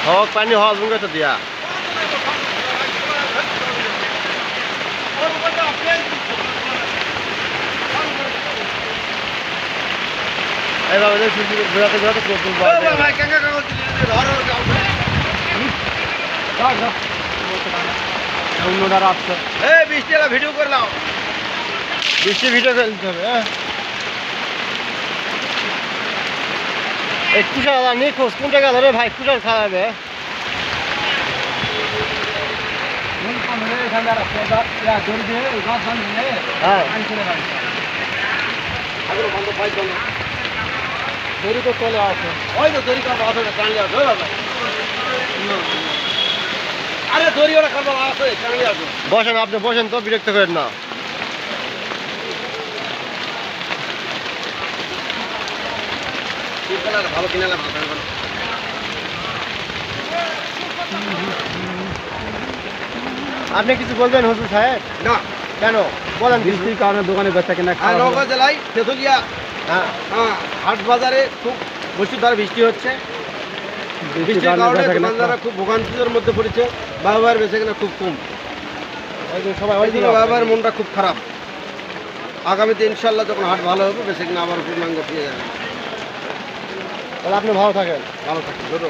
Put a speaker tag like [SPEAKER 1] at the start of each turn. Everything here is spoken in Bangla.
[SPEAKER 1] হক পানি হওয়া জুঙ্গে তো দিয়া এইভাবে ঘোরাতে ঘোরাতে অন্যরা আসছে বৃষ্টি ভিডিও করলাম বৃষ্টি ভিডিও ফেলতে হবে হ্যাঁ এই কুষার নিখোঁজ কোনটা গেল রে ভাই কুষার খাওয়াবে দড়ি তো চলে আসে ওই তো দড়ি কাটা আছে টানলে আসে আরে দড়ি ওরা কাটা আছে টানলে আসে বসেন আপনি বসেন তো বিরক্ত করেন না ভালো কিনালে আপনি কিছু বলবেন হুজুর সাহেব না কেন বলেন বৃষ্টির কারণে দোকানে বেচা কেনা নওগাঁ জেলায় তেঁতুলিয়া হ্যাঁ হাট বাজারে খুব মুষলধারে বৃষ্টি হচ্ছে বৃষ্টির কারণে দোকানদাররা খুব ভোগান্তির মধ্যে পড়েছে বাবার বেচা কেনা খুব কম সবাই ওই জন্য বাবার মনটা খুব খারাপ আগামীতে ইনশাল্লাহ যখন হাট ভালো হবে বেচা কেনা আবার পূর্ণাঙ্গ পেয়ে যাবে তাহলে আপনি ভালো থাকেন ধরো